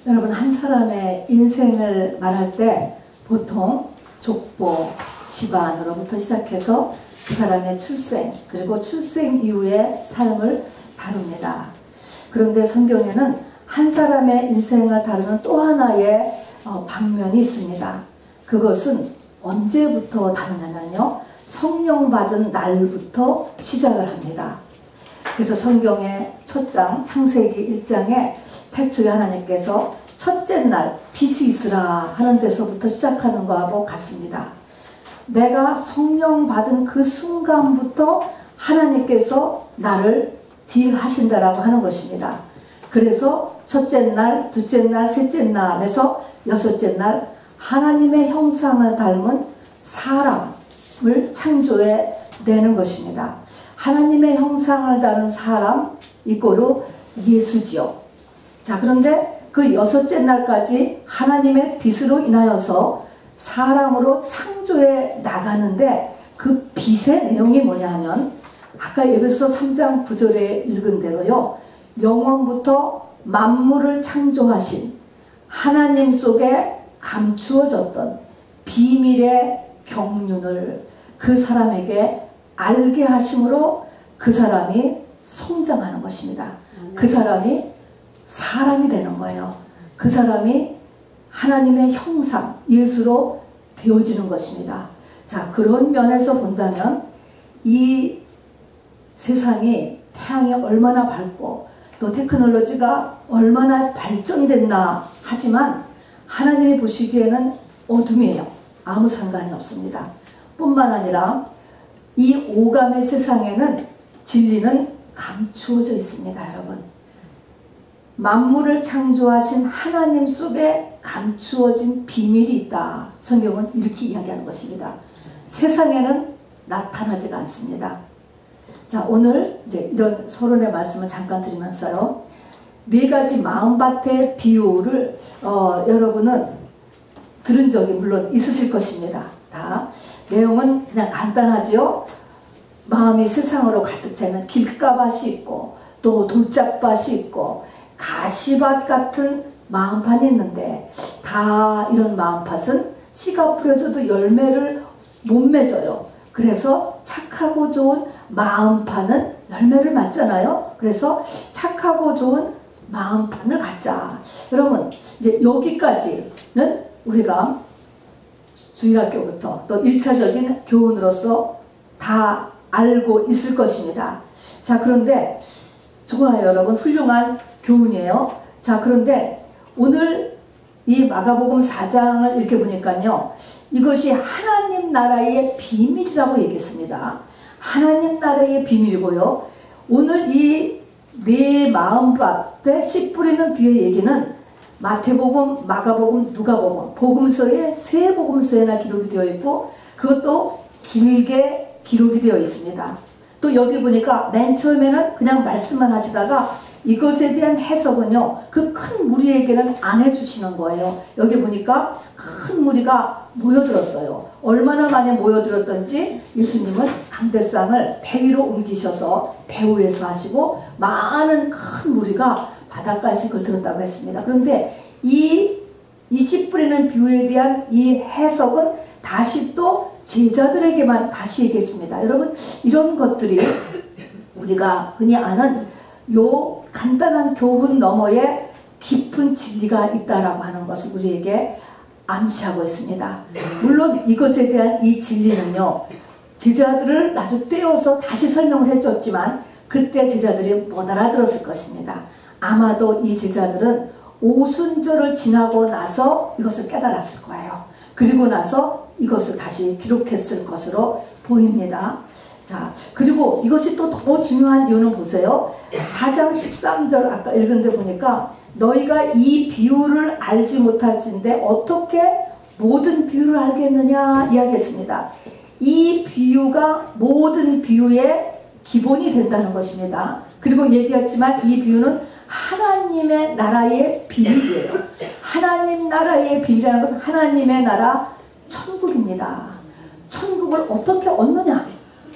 여러분, 한 사람의 인생을 말할 때 보통 족보, 집안으로부터 시작해서 그 사람의 출생, 그리고 출생 이후의 삶을 다룹니다. 그런데 성경에는 한 사람의 인생을 다루는 또 하나의 방면이 있습니다. 그것은 언제부터 다루냐면요, 성령 받은 날부터 시작을 합니다. 그래서 성경의 첫 장 창세기 1장에 태초에 하나님께서 첫째 날 빛이 있으라 하는 데서부터 시작하는 거하고 같습니다. 내가 성령 받은 그 순간부터 하나님께서 나를 딜하신다라고 하는 것입니다. 그래서 첫째 날, 둘째 날, 셋째 날에서 여섯째 날 하나님의 형상을 닮은 사람을 창조해 내는 것입니다. 하나님의 형상을 닮은 사람 이꼬르 예수지요. 자, 그런데 그 여섯째 날까지 하나님의 빛으로 인하여서 사람으로 창조해 나가는데 그 빛의 내용이 뭐냐 하면 아까 에베소서 3장 9절에 읽은 대로요, 영원부터 만물을 창조하신 하나님 속에 감추어졌던 비밀의 경륜을 그 사람에게 알게 하심으로 그 사람이 성장하는 것입니다. 그 사람이 사람이 되는 거예요. 그 사람이 하나님의 형상, 예수로 되어지는 것입니다. 자, 그런 면에서 본다면 이 세상이 태양이 얼마나 밝고 또 테크놀로지가 얼마나 발전됐나 하지만 하나님이 보시기에는 어둠이에요. 아무 상관이 없습니다. 뿐만 아니라 이 오감의 세상에는 진리는 감추어져 있습니다. 여러분, 만물을 창조하신 하나님 속에 감추어진 비밀이 있다. 성경은 이렇게 이야기하는 것입니다. 세상에는 나타나지가 않습니다. 자, 오늘 이제 이런 서론의 말씀을 잠깐 드리면서요, 네 가지 마음밭의 비유를 여러분은 들은 적이 물론 있으실 것입니다. 다 내용은 그냥 간단하죠. 마음이 세상으로 가득 차면 길가밭이 있고 또 돌짝밭이 있고 가시밭 같은 마음판이 있는데, 다 이런 마음밭은 씨가 뿌려져도 열매를 못 맺어요. 그래서 착하고 좋은 마음판은 열매를 맺잖아요. 그래서 착하고 좋은 마음판을 갖자. 여러분, 이제 여기까지는 우리가 주일학교부터 또 1차적인 교훈으로서 다 알고 있을 것입니다. 자, 그런데 좋아요, 여러분. 훌륭한 교훈이에요. 자, 그런데 오늘 이 마가복음 4장을 이렇게 보니까요, 이것이 하나님 나라의 비밀이라고 얘기했습니다. 하나님 나라의 비밀이고요, 오늘 이 네 마음밭에 씨 뿌리는 비유의 얘기는 마태복음, 마가복음, 누가복음, 복음서에 세 복음서에나 기록이 되어 있고 그것도 길게 기록이 되어 있습니다. 또 여기 보니까 맨 처음에는 그냥 말씀만 하시다가 이것에 대한 해석은요, 그 큰 무리에게는 안 해주시는 거예요. 여기 보니까 큰 무리가 모여들었어요. 얼마나 많이 모여들었던지 예수님은 강대상을 배 위로 옮기셔서 배 위에서 하시고 많은 큰 무리가 바닷가에서 그걸 들었다고 했습니다. 그런데 이 씨 뿌리는 비유에 대한 이 해석은 다시 또 제자들에게만 다시 얘기해 줍니다. 여러분, 이런 것들이 우리가 흔히 아는 요 간단한 교훈 너머에 깊은 진리가 있다라고 하는 것을 우리에게 암시하고 있습니다. 물론 이것에 대한 이 진리는요, 제자들을 아주 떼어서 다시 설명을 해줬지만 그때 제자들이 못 알아들었을 것입니다. 아마도 이 제자들은 오순절을 지나고 나서 이것을 깨달았을 거예요. 그리고 나서 이것을 다시 기록했을 것으로 보입니다. 자, 그리고 이것이 또 더 중요한 이유는 보세요. 4장 13절 아까 읽은 데 보니까 너희가 이 비유를 알지 못할진데 어떻게 모든 비유를 알겠느냐 이야기했습니다. 이 비유가 모든 비유의 기본이 된다는 것입니다. 그리고 얘기했지만 이 비유는 하나님의 나라의 비밀이에요. 하나님 나라의 비밀이라는 것은 하나님의 나라 천국입니다. 천국을 어떻게 얻느냐,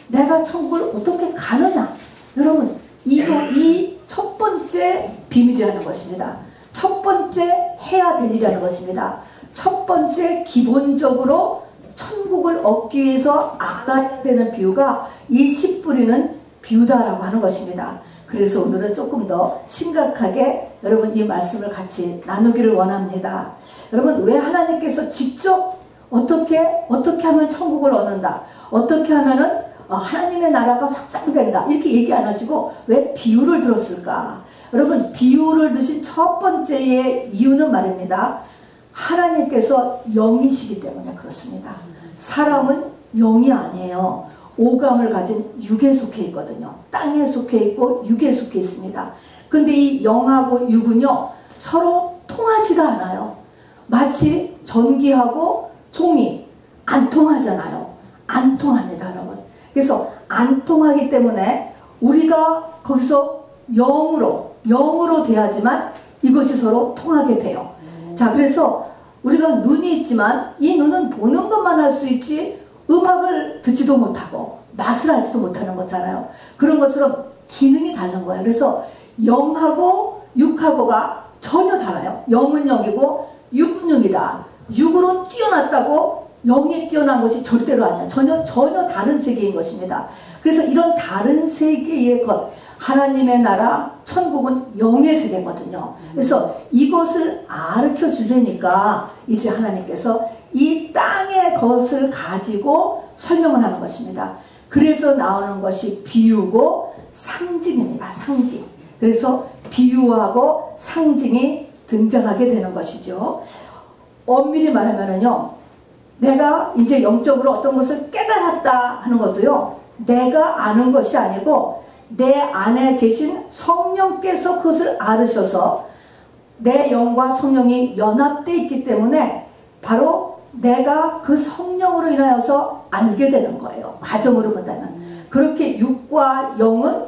내가 천국을 어떻게 가느냐, 여러분, 이 첫 번째 비밀이라는 것입니다. 첫 번째 해야 될 일이라는 것입니다. 첫 번째 기본적으로 천국을 얻기 위해서 알아야 되는 비유가 이 씨 뿌리는 비유다라고 하는 것입니다. 그래서 오늘은 조금 더 심각하게 여러분 이 말씀을 같이 나누기를 원합니다. 여러분, 왜 하나님께서 직접 어떻게 하면 천국을 얻는다, 어떻게 하면은 하나님의 나라가 확장된다 이렇게 얘기 안 하시고 왜 비유를 들었을까? 여러분, 비유를 드신 첫 번째의 이유는 말입니다. 하나님께서 영이시기 때문에 그렇습니다. 사람은 영이 아니에요. 오감을 가진 육에 속해 있거든요. 땅에 속해 있고 육에 속해 있습니다. 근데 이 영하고 육은요 서로 통하지가 않아요. 마치 전기하고 종이 안 통하잖아요. 안 통합니다, 여러분. 그래서 안 통하기 때문에 우리가 거기서 영으로 돼야지만 이것이 서로 통하게 돼요. 자, 그래서 우리가 눈이 있지만 이 눈은 보는 것만 할 수 있지 음악을 듣지도 못하고 맛을 알지도 못하는 거잖아요. 그런 것처럼 기능이 다른 거예요. 그래서 영하고 육하고가 전혀 달라요. 영은 영이고 육은 육이다. 육으로 뛰어났다고 영이 뛰어난 것이 절대로 아니에요. 전혀 다른 세계인 것입니다. 그래서 이런 다른 세계의 것, 하나님의 나라, 천국은 영의 세계거든요. 그래서 이것을 가르쳐 주려니까 이제 하나님께서 이 땅의 것을 가지고 설명을 하는 것입니다. 그래서 나오는 것이 비유고 상징입니다. 상징. 그래서 비유하고 상징이 등장하게 되는 것이죠. 엄밀히 말하면은요, 내가 이제 영적으로 어떤 것을 깨달았다 하는 것도요, 내가 아는 것이 아니고 내 안에 계신 성령께서 그것을 알으셔서 내 영과 성령이 연합되어 있기 때문에 바로 내가 그 성령으로 인하여서 알게 되는 거예요. 과정으로 본다면. 그렇게 육과 영은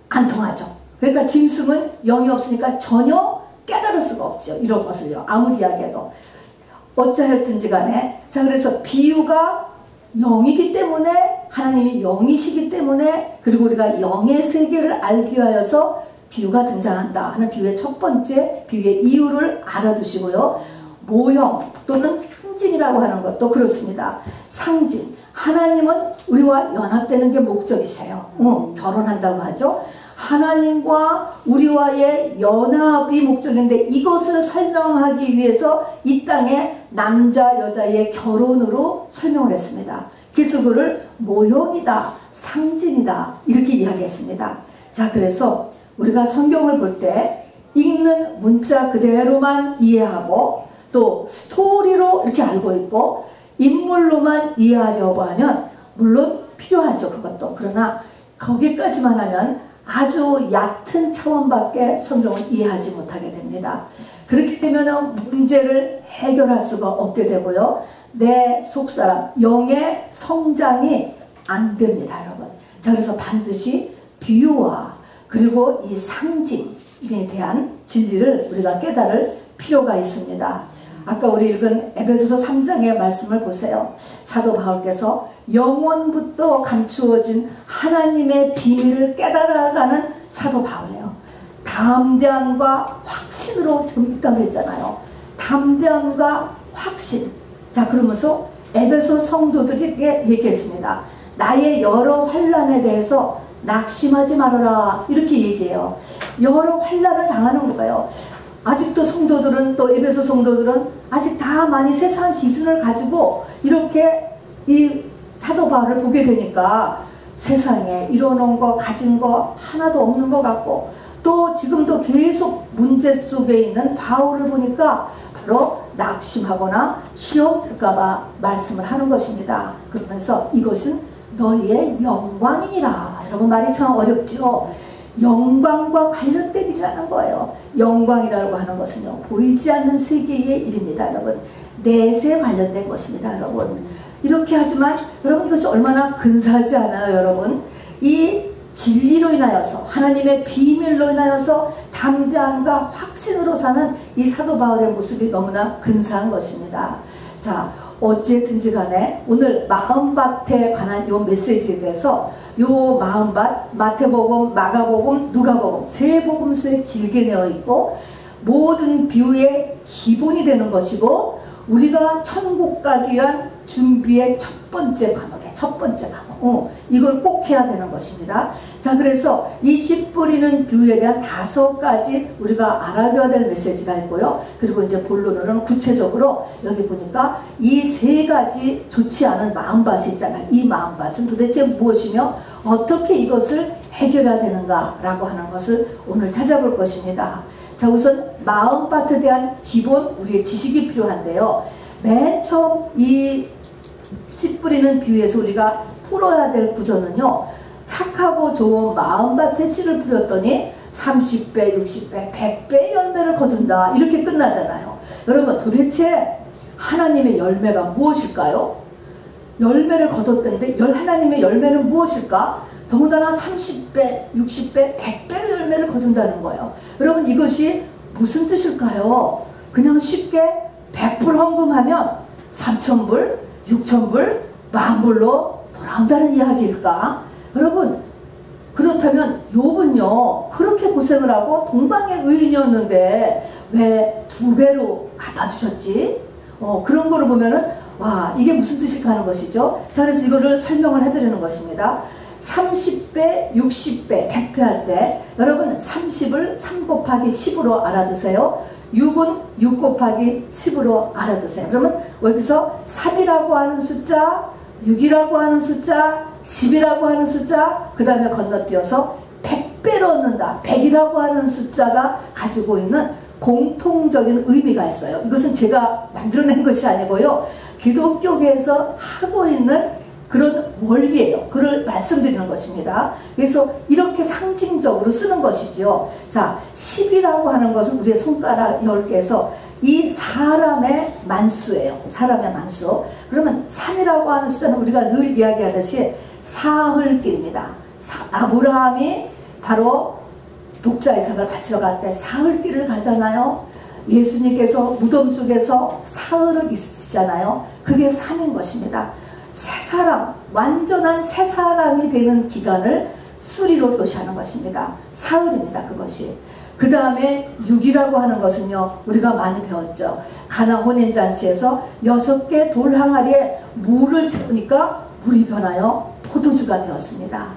안 통하죠. 그러니까 짐승은 영이 없으니까 전혀 깨달을 수가 없죠. 이런 것을요. 아무리 이야기해도. 어찌하였든지 간에, 자, 그래서 비유가 영이기 때문에, 하나님이 영이시기 때문에, 그리고 우리가 영의 세계를 알기 위하여서 비유가 등장한다 하는 비유의 첫 번째 비유의 이유를 알아두시고요. 모형 또는 상징이라고 하는 것도 그렇습니다. 상징. 하나님은 우리와 연합되는 게 목적이세요. 결혼한다고 하죠. 하나님과 우리와의 연합이 목적인데 이것을 설명하기 위해서 이 땅에 남자 여자의 결혼으로 설명을 했습니다. 그래서 그를 모형이다, 상징이다 이렇게 이야기했습니다. 자, 그래서 우리가 성경을 볼 때 읽는 문자 그대로만 이해하고 또 스토리로 이렇게 알고 있고 인물로만 이해하려고 하면 물론 필요하죠, 그것도. 그러나 거기까지만 하면 아주 얕은 차원밖에 성경을 이해하지 못하게 됩니다. 그렇기 때문에 문제를 해결할 수가 없게 되고요. 내 속사람, 영의 성장이 안 됩니다, 여러분. 자, 그래서 반드시 비유와 그리고 이 상징에 대한 진리를 우리가 깨달을 필요가 있습니다. 아까 우리 읽은 에베소서 3장의 말씀을 보세요. 사도 바울께서 영원부터 감추어진 하나님의 비밀을 깨달아가는 사도 바울이에요. 담대함과 확신으로 지금 있다고 했잖아요. 담대함과 확신. 자, 그러면서 에베소 성도들에게 얘기했습니다. 나의 여러 환난에 대해서 낙심하지 말아라 이렇게 얘기해요. 여러 환난을 당하는 거예요. 아직도 성도들은, 또 에베소 성도들은 아직 다 많이 세상 기준을 가지고 이렇게 이 사도 바울을 보게 되니까 세상에 이뤄놓은 거 가진 거 하나도 없는 것 같고, 또 지금도 계속 문제 속에 있는 바울을 보니까 바로 낙심하거나 시험될까봐 말씀을 하는 것입니다. 그러면서 이것은 너희의 영광이니라. 여러분, 말이 참 어렵죠. 영광과 관련된 일이라는 거예요. 영광이라고 하는 것은요, 보이지 않는 세계의 일입니다, 여러분. 넷에 관련된 것입니다, 여러분. 이렇게 하지만 여러분, 이것이 얼마나 근사하지 않아요, 여러분? 이 진리로 인하여서, 하나님의 비밀로 인하여서 담대함과 확신으로 사는 이 사도 바울의 모습이 너무나 근사한 것입니다. 자, 어찌든지 간에 오늘 마음밭에 관한 요 메시지에 대해서, 요 마음밭, 마태복음, 마가복음, 누가복음 세 복음서에 길게 내어 있고, 모든 비유의 기본이 되는 것이고 우리가 천국 가기 위한 준비의 첫 번째 과목이에요. 첫 번째 과목. 이걸 꼭 해야 되는 것입니다. 자, 그래서 이 씨 뿌리는 비유에 대한 5가지 우리가 알아둬야 될 메시지가 있고요. 그리고 이제 본론으로는 구체적으로 여기 보니까 이 3가지 좋지 않은 마음밭이 있잖아요. 이 마음밭은 도대체 무엇이며 어떻게 이것을 해결해야 되는가라고 하는 것을 오늘 찾아볼 것입니다. 자, 우선 마음밭에 대한 기본 우리의 지식이 필요한데요. 맨 처음 이 씨 뿌리는 비유에서 우리가 풀어야 될 구조는요. 착하고 좋은 마음밭에 씨를 뿌렸더니 30배, 60배, 100배의 열매를 거둔다. 이렇게 끝나잖아요. 여러분 도대체 하나님의 열매가 무엇일까요? 열매를 거뒀던데 하나님의 열매는 무엇일까? 더군다나 30배, 60배, 100배의 열매를 거둔다는 거예요. 여러분 이것이 무슨 뜻일까요? 그냥 쉽게 100불 헌금하면 3,000불, 6,000불, 10,000불로 돌아온다는 이야기일까? 여러분 그렇다면 욥은요 그렇게 고생을 하고 동방의 의인이었는데 왜 2배로 갚아주셨지? 그런 거를 보면은 와 이게 무슨 뜻일까 하는 것이죠. 자, 그래서 이거를 설명을 해드리는 것입니다. 30배, 60배, 100배 할 때 여러분 30을 3 곱하기 10으로 알아두세요. 6은 6 곱하기 10으로 알아두세요. 그러면 여기서 3이라고 하는 숫자, 6이라고 하는 숫자, 10이라고 하는 숫자, 그 다음에 건너뛰어서 100배로 얻는다. 100이라고 하는 숫자가 가지고 있는 공통적인 의미가 있어요. 이것은 제가 만들어낸 것이 아니고요. 기독교계에서 하고 있는 그런 원리예요. 그걸 말씀드리는 것입니다. 그래서 이렇게 상징적으로 쓰는 것이죠. 자, 10이라고 하는 것은 우리의 손가락 10개에서 이 사람의 만수예요. 사람의 만수. 그러면 3이라고 하는 숫자는 우리가 늘 이야기하듯이 사흘길입니다. 아브라함이 바로 독자 이삭을 바치러 갈 때 사흘길을 가잖아요. 예수님께서 무덤 속에서 사흘을 있으시잖아요. 그게 3인 것입니다. 새 사람, 완전한 새 사람이 되는 기간을 수리로 표시하는 것입니다. 사흘입니다. 그것이. 그 다음에 6이라고 하는 것은요. 우리가 많이 배웠죠. 가나 혼인잔치에서 6개 돌 항아리에 물을 채우니까 물이 변하여 포도주가 되었습니다.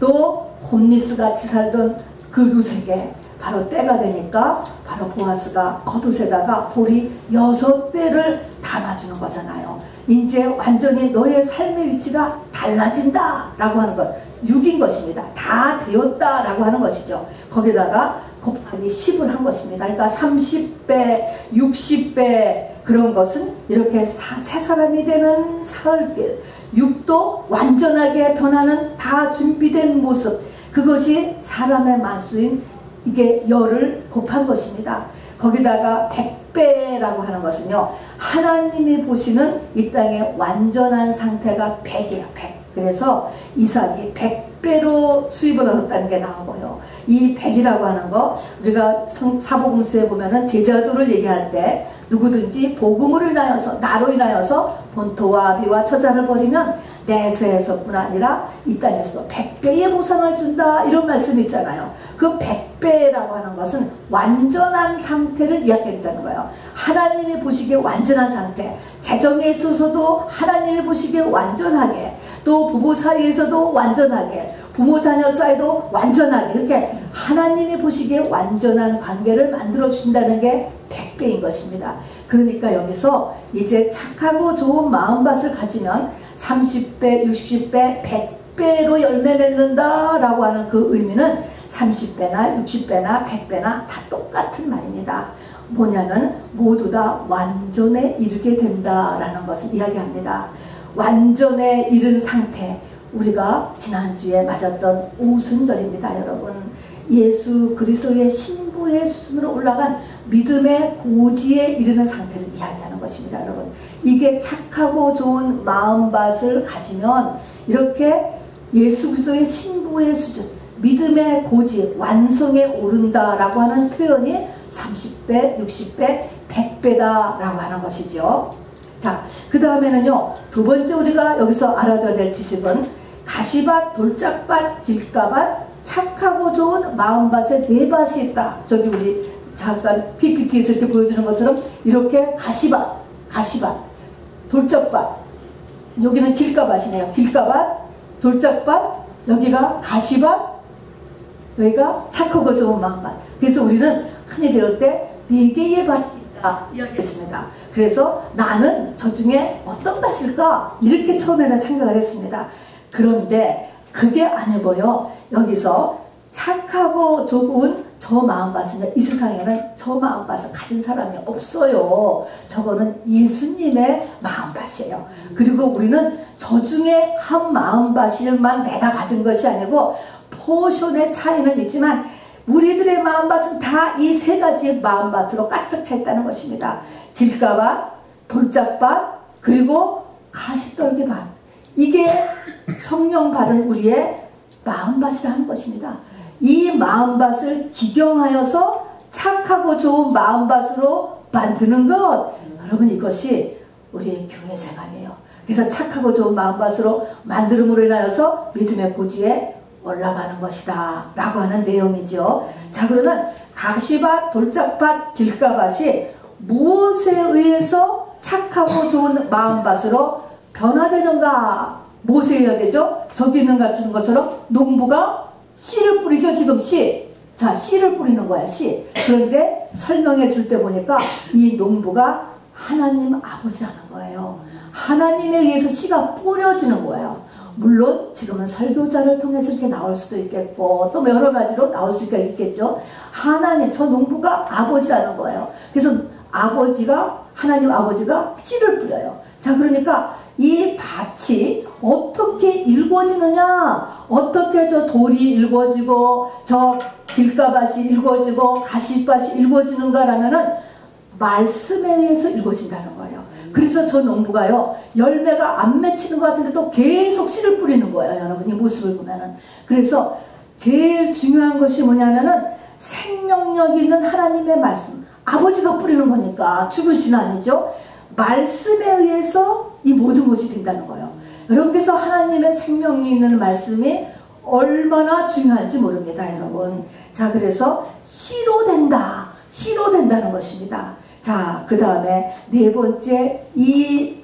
또 홈리스같이 살던 그 룻에게 바로 때가 되니까 바로 보아스가 겉옷에다가 보리 6대를 담아주는 거잖아요. 이제 완전히 너의 삶의 위치가 달라진다 라고 하는 것 6인 것입니다. 다 되었다 라고 하는 것이죠. 거기다가 곱하기 10을 한 것입니다. 그러니까 30배, 60배 그런 것은 이렇게 새 사람이 되는 사흘길 6도 완전하게 변하는 다 준비된 모습 그것이 사람의 만수인 이게 열을 곱한 것입니다. 거기다가 100배라고 하는 것은요. 하나님이 보시는 이 땅의 완전한 상태가 100이에요. 100. 그래서 이삭이 100배로 수입을 얻었다는 게 나오고요. 이 100이라고 하는 거 우리가 사복음서에 보면은 제자도를 얘기할 때 누구든지 복음으로 인하여서 나로 인하여서 본토와 아비와 처자를 버리면 내세에서뿐 아니라 이 땅에서도 100배의 보상을 준다 이런 말씀이 있잖아요. 그 100배라고 하는 것은 완전한 상태를 이야기했다는 거예요. 하나님이 보시기에 완전한 상태, 재정에 있어서도 하나님이 보시기에 완전하게, 또 부부 사이에서도 완전하게, 부모 자녀 사이도 완전하게, 이렇게 하나님이 보시기에 완전한 관계를 만들어 주신다는 게 100배인 것입니다. 그러니까 여기서 이제 착하고 좋은 마음밭을 가지면 30배, 60배, 100배로 열매 맺는다 라고 하는 그 의미는 30배나 60배나 100배나 다 똑같은 말입니다. 뭐냐면 모두 다 완전에 이르게 된다라는 것을 이야기합니다. 완전에 이른 상태, 우리가 지난주에 맞았던 오순절입니다. 여러분, 예수 그리스도의 신부의 수준으로 올라간 믿음의 고지에 이르는 상태를 이야기하는 것입니다. 여러분, 이게 착하고 좋은 마음밭을 가지면 이렇게 예수 그리스도의 신부의 수준, 믿음의 고지, 완성에 오른다라고 하는 표현이 30배, 60배, 100배다 라고 하는 것이죠. 자, 그 다음에는요, 두 번째 우리가 여기서 알아둬야 될 지식은 가시밭, 돌짝밭, 길가밭, 착하고 좋은 마음밭에 네 밭이 있다. 저기 우리 잠깐 PPT에서 이렇게 보여주는 것처럼 이렇게 가시밭, 돌짝밭, 여기는 길가밭이네요. 길가밭, 돌짝밭, 여기가 가시밭, 여기가 착하고 좋은 마음밭. 그래서 우리는 흔히 배울 때 4개의 밭이 있다 이야기했습니다. 그래서 나는 저 중에 어떤 밭일까? 이렇게 처음에는 생각을 했습니다. 그런데 그게 아니고요. 여기서 착하고 좋은 저 마음밭은 이 세상에는 저 마음밭을 가진 사람이 없어요. 저거는 예수님의 마음밭이에요. 그리고 우리는 저 중에 한 마음밭일만 내가 가진 것이 아니고 포션의 차이는 있지만 우리들의 마음밭은 다 이 3가지 마음밭으로 가득 차 있다는 것입니다. 길가밭, 돌짝밭, 그리고 가시떨기밭. 이게 성령 받은 우리의 마음밭이라는 것입니다. 이 마음밭을 기경하여서 착하고 좋은 마음밭으로 만드는 것, 여러분 이것이 우리의 교회 생활이에요. 그래서 착하고 좋은 마음밭으로 만들음으로 인하여서 믿음의 고지에 올라가는 것이다 라고 하는 내용이죠. 자, 그러면 가시밭, 돌짝밭, 길가밭이 무엇에 의해서 착하고 좋은 마음밭으로 변화되는가? 무엇에 의해야 되죠? 저기 있는 것처럼 농부가 씨를 뿌리죠. 지금 씨. 자, 씨를 뿌리는 거야, 씨. 그런데 설명해 줄 때 보니까 이 농부가 하나님 아버지라는 거예요. 하나님에 의해서 씨가 뿌려지는 거예요. 물론 지금은 설교자를 통해서 이렇게 나올 수도 있겠고 또 여러 가지로 나올 수가 있겠죠. 하나님, 저 농부가 아버지라는 거예요. 그래서 하나님 아버지가 씨를 뿌려요. 자, 그러니까 이 밭이 어떻게 일궈지느냐, 어떻게 저 돌이 일궈지고 저 길가밭이 일궈지고 가시밭이 일궈지는가라면은 말씀에 의해서 일궈진다는 거예요. 그래서 저 농부가요, 열매가 안 맺히는 것 같은데도 계속 씨를 뿌리는 거예요. 여러분, 이 모습을 보면은. 그래서 제일 중요한 것이 뭐냐면은 생명력 있는 하나님의 말씀. 아버지가 뿌리는 거니까 죽은 씨는 아니죠. 말씀에 의해서 이 모든 것이 된다는 거예요. 여러분께서 하나님의 생명력 있는 말씀이 얼마나 중요한지 모릅니다, 여러분. 자, 그래서 씨로 된다. 씨로 된다는 것입니다. 자, 그 다음에 4번째, 이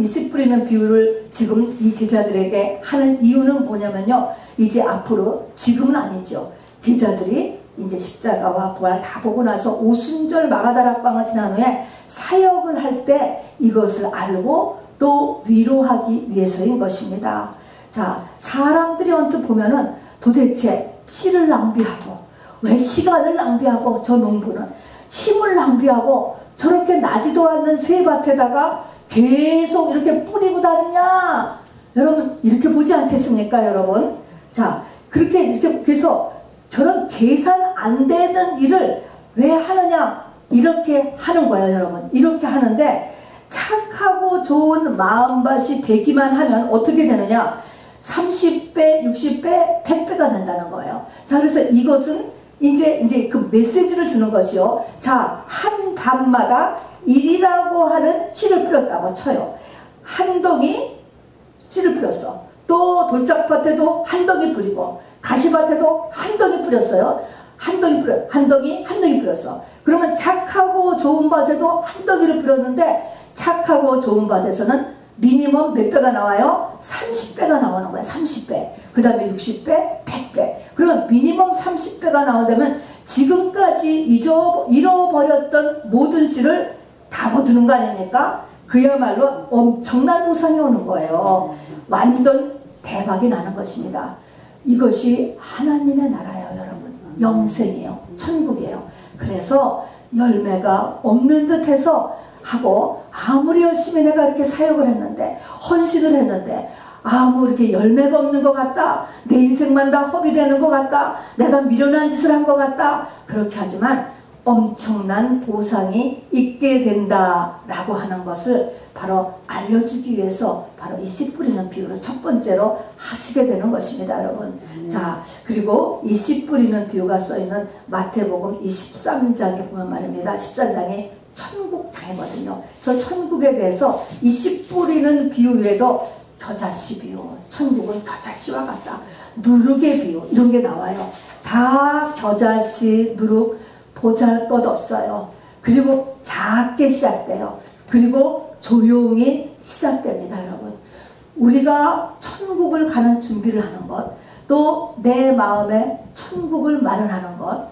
씨 뿌리는 비유를 지금 이 제자들에게 하는 이유는 뭐냐면요. 이제 앞으로, 지금은 아니죠. 제자들이 이제 십자가와 부활 다 보고 나서 오순절 마가다락방을 지난 후에 사역을 할 때 이것을 알고 또 위로하기 위해서인 것입니다. 자, 사람들이 언뜻 보면은 도대체 씨를 낭비하고, 왜 시간을 낭비하고, 저 농부는 힘을 낭비하고 저렇게 나지도 않는 새밭에다가 계속 이렇게 뿌리고 다니냐? 여러분, 이렇게 보지 않겠습니까, 여러분? 자, 이렇게 그래서 저런 계산 안 되는 일을 왜 하느냐? 이렇게 하는 거예요, 여러분. 이렇게 하는데 착하고 좋은 마음밭이 되기만 하면 어떻게 되느냐? 30배, 60배, 100배가 된다는 거예요. 자, 그래서 이것은 이제 그 메시지를 주는 것이요. 자, 한 밤마다 1이라고 하는 씨를 뿌렸다고 쳐요. 한 덩이 씨를 뿌렸어. 또 돌짝밭에도 한 덩이 뿌리고 가시밭에도 한 덩이 뿌렸어요. 한 덩이 뿌렸어. 그러면 착하고 좋은 밭에도 한 덩이를 뿌렸는데 착하고 좋은 밭에서는 미니멈 몇 배가 나와요? 30배가 나오는 거야. 30배. 그 다음에 60배, 100배. 그러면 미니멈 30배가 나오려면 지금까지 잃어버렸던 모든 씨를 다 거두는 거 아닙니까? 그야말로 엄청난 보상이 오는 거예요. 완전 대박이 나는 것입니다. 이것이 하나님의 나라예요, 여러분. 영생이에요. 천국이에요. 그래서 열매가 없는 듯해서 하고, 아무리 열심히 내가 이렇게 사역을 했는데, 헌신을 했는데, 이렇게 열매가 없는 것 같다, 내 인생만 다 허비되는 것 같다, 내가 미련한 짓을 한 것 같다, 그렇게 하지만 엄청난 보상이 있게 된다라고 하는 것을 바로 알려주기 위해서 바로 이 씨 뿌리는 비유를 첫 번째로 하시게 되는 것입니다, 여러분. 자, 그리고 이 씨 뿌리는 비유가 써있는 마태복음 23장에 보면 말입니다. 13장에 천국장이거든요. 그래서 천국에 대해서 이 씨 뿌리는 비유 외에도 겨자씨 비유, 천국은 겨자씨와 같다. 누룩의 비유 이런 게 나와요. 다 겨자씨, 누룩, 보잘것없어요. 그리고 작게 시작돼요. 그리고 조용히 시작됩니다, 여러분. 우리가 천국을 가는 준비를 하는 것, 또 내 마음에 천국을 마련하는 것,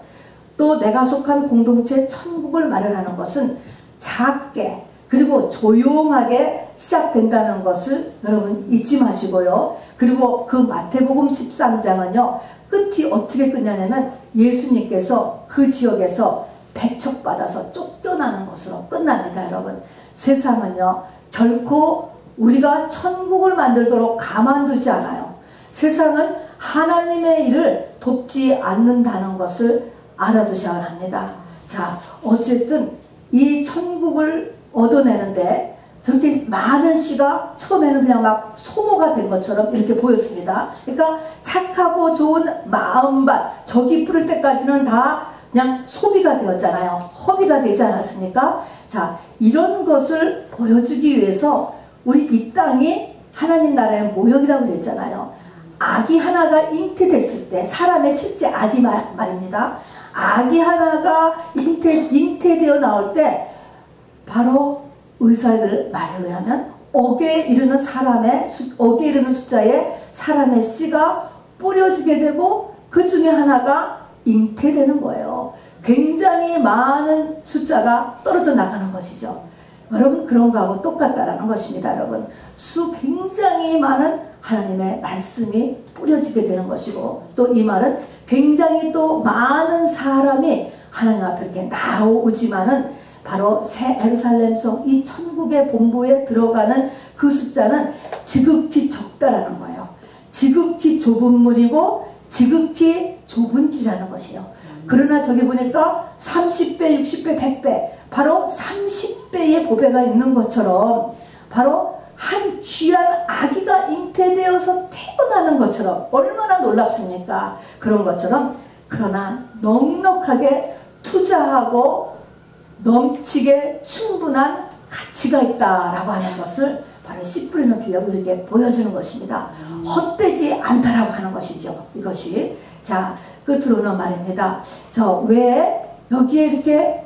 또 내가 속한 공동체 천국을 마련하는 것은 작게 그리고 조용하게 시작된다는 것을 여러분 잊지 마시고요. 그리고 그 마태복음 13장은요. 끝이 어떻게 끝나냐면 예수님께서 그 지역에서 배척받아서 쫓겨나는 것으로 끝납니다. 여러분, 세상은요 결코 우리가 천국을 만들도록 가만두지 않아요. 세상은 하나님의 일을 돕지 않는다는 것을 알아두셔야 합니다. 자, 어쨌든 이 천국을 얻어내는데 저렇게 많은 씨가 처음에는 그냥 막 소모가 된 것처럼 이렇게 보였습니다. 그러니까 착하고 좋은 마음밭, 저기 뿌릴 때까지는 다 그냥 소비가 되었잖아요. 허비가 되지 않았습니까? 자, 이런 것을 보여주기 위해서 우리 이 땅이 하나님 나라의 모형이라고 그랬잖아요. 아기 하나가 잉태됐을 때, 사람의 실제 아기 말입니다. 아기 하나가 잉태되어 나올 때 바로 의사들 말에 의하면 억에 이르는 숫자에 사람의 씨가 뿌려지게 되고 그 중에 하나가 잉태되는 거예요. 굉장히 많은 숫자가 떨어져 나가는 것이죠. 여러분, 그런 거하고 똑같다라는 것입니다. 여러분, 굉장히 많은 하나님의 말씀이 뿌려지게 되는 것이고, 또 이 말은 굉장히 또 많은 사람이 하나님 앞에 이렇게 나오지만은 바로 새 예루살렘성 이 천국의 본부에 들어가는 그 숫자는 지극히 적다라는 거예요. 지극히 좁은 물이고 지극히 좁은 길이라는 것이에요. 그러나 저기 보니까 30배, 60배, 100배, 바로 30배의 보배가 있는 것처럼 바로 한 귀한 아기가 잉태되어서 태어나는 것처럼 얼마나 놀랍습니까? 그런 것처럼, 그러나 넉넉하게 투자하고 넘치게 충분한 가치가 있다라고 하는 것을 바로 씨 뿌리는 비유로 이렇게 보여주는 것입니다. 헛되지 않다라고 하는 것이죠. 이것이. 자, 끝으로는 말입니다. 저 왜 여기에 이렇게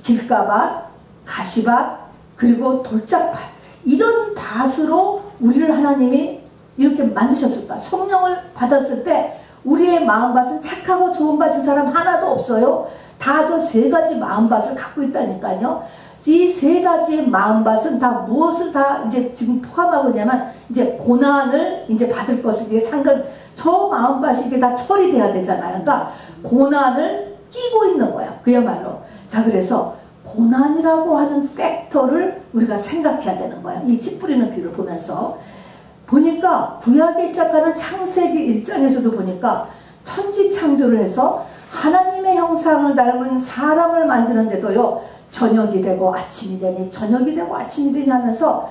길가밭, 가시밭, 그리고 돌짝밭, 이런 밭으로 우리를 하나님이 이렇게 만드셨을까? 성령을 받았을 때 우리의 마음밭은 착하고 좋은 밭인 사람 하나도 없어요. 다 저 세 가지 마음밭을 갖고 있다니까요. 이 세 가지 마음밭은 다 무엇을 다 이제 지금 포함하고 있냐면, 이제 고난을 이제 받을 것을 이제 저 마음밭이 이게 다 처리돼야 되잖아요. 그러니까 고난을 끼고 있는 거야. 그야말로. 자, 그래서 고난이라고 하는 팩터를 우리가 생각해야 되는 거야. 이 씨 뿌리는 비유를 보면서. 보니까 구약에 시작하는 창세기 1장에서도 보니까 천지창조를 해서 하나님의 형상을 닮은 사람을 만드는데도요, 저녁이 되고 아침이 되니 저녁이 되고 아침이 되니 하면서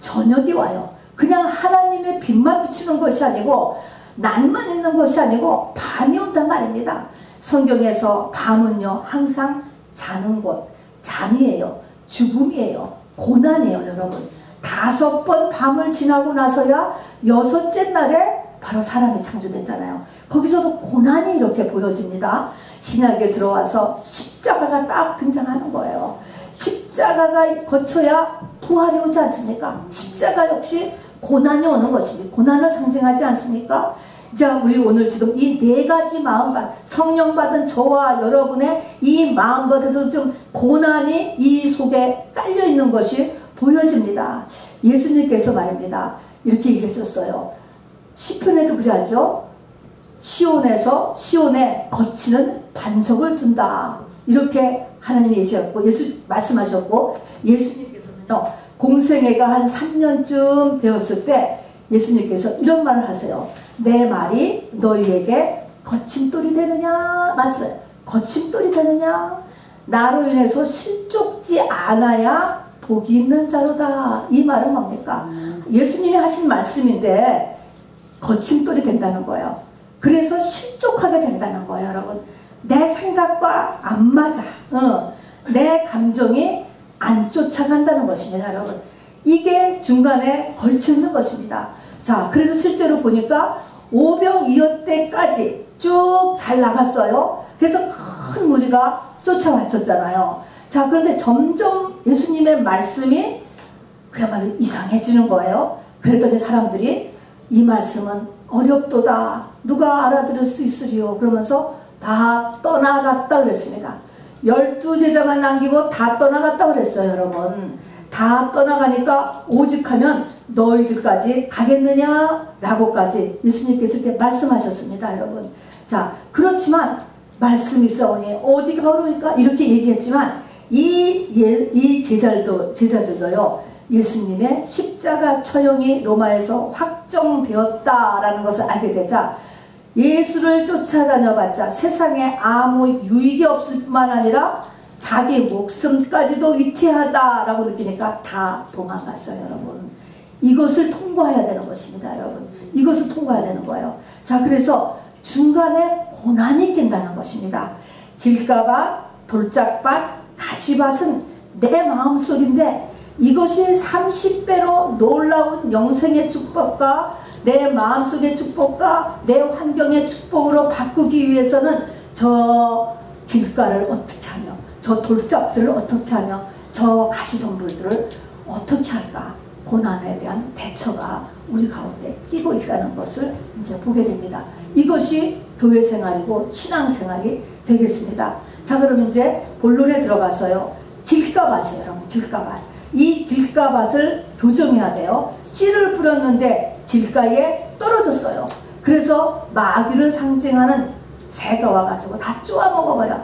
저녁이 와요. 그냥 하나님의 빛만 비추는 것이 아니고 낮만 있는 것이 아니고 밤이 온단 말입니다. 성경에서 밤은요 항상 자는 곳, 잠이에요. 죽음이에요. 고난이에요. 여러분, 5번 밤을 지나고 나서야 6째 날에 바로 사람이 창조됐잖아요. 거기서도 고난이 이렇게 보여집니다. 신약에 들어와서 십자가가 딱 등장하는 거예요. 십자가가 거쳐야 부활이 오지 않습니까? 십자가 역시 고난이 오는 것입니다. 고난을 상징하지 않습니까? 자, 우리 오늘 지금 이 네 가지 마음밭, 성령 받은 저와 여러분의 이 마음밭에도 좀 고난이 이 속에 깔려 있는 것이 보여집니다. 예수님께서 말입니다. 이렇게 얘기했었어요. 시편에도 그래야죠. 시온에 거치는 반석을 둔다. 이렇게 하나님이 예시했고, 말씀하셨고, 예수님께서는요, 공생애가 한 3년쯤 되었을 때 예수님께서 이런 말을 하세요. 내 말이 너희에게 거침돌이 되느냐? 말씀해요. 거침돌이 되느냐? 나로 인해서 실족지 않아야 복이 있는 자로다. 이 말은 뭡니까? 예수님이 하신 말씀인데 거침돌이 된다는 거예요. 그래서 실족하게 된다는 거예요. 여러분, 내 생각과 안 맞아. 내 감정이 안 쫓아간다는 것입니다. 여러분, 이게 중간에 걸쳐있는 것입니다. 자, 그래서 실제로 보니까 오병이어때까지 쭉 잘 나갔어요. 그래서 큰 무리가 쫓아왔었잖아요. 자, 그런데 점점 예수님의 말씀이 그야말로 이상해지는 거예요. 그랬더니 사람들이 이 말씀은 어렵도다. 누가 알아들을 수 있으리요. 그러면서 다 떠나갔다 그랬습니다. 12제자만 남기고 다 떠나갔다 그랬어요, 여러분. 다 떠나가니까 오직하면 너희들까지 가겠느냐? 라고까지 예수님께서 이렇게 말씀하셨습니다, 여러분. 자, 그렇지만 말씀이 있어오니 어디가 어려울까? 이렇게 얘기했지만 이 제자들도요, 예수님의 십자가 처형이 로마에서 확정되었다라는 것을 알게 되자 예수를 쫓아다녀봤자 세상에 아무 유익이 없을 뿐만 아니라 자기 목숨까지도 위태하다라고 느끼니까 다 도망갔어요, 여러분. 이것을 통과해야 되는 것입니다, 여러분. 이것을 통과해야 되는 거예요. 자, 그래서 중간에 고난이 낀다는 것입니다. 길가밭, 돌짝밭, 가시밭은 내 마음속인데 이것이 30배로 놀라운 영생의 축복과 내 마음속의 축복과 내 환경의 축복으로 바꾸기 위해서는 저 길가를 어떻게 하며 저 돌짝들을 어떻게 하며 저 가시덤불들을 어떻게 할까? 고난에 대한 대처가 우리 가운데 끼고 있다는 것을 이제 보게 됩니다. 이것이 교회 생활이고 신앙 생활이 되겠습니다. 자, 그럼 이제 본론에 들어가서요. 길가밭이에요, 여러분. 길가밭. 이 길가밭을 교정해야 돼요. 씨를 뿌렸는데 길가에 떨어졌어요. 그래서 마귀를 상징하는 새가 와가지고 다 쪼아 먹어버려.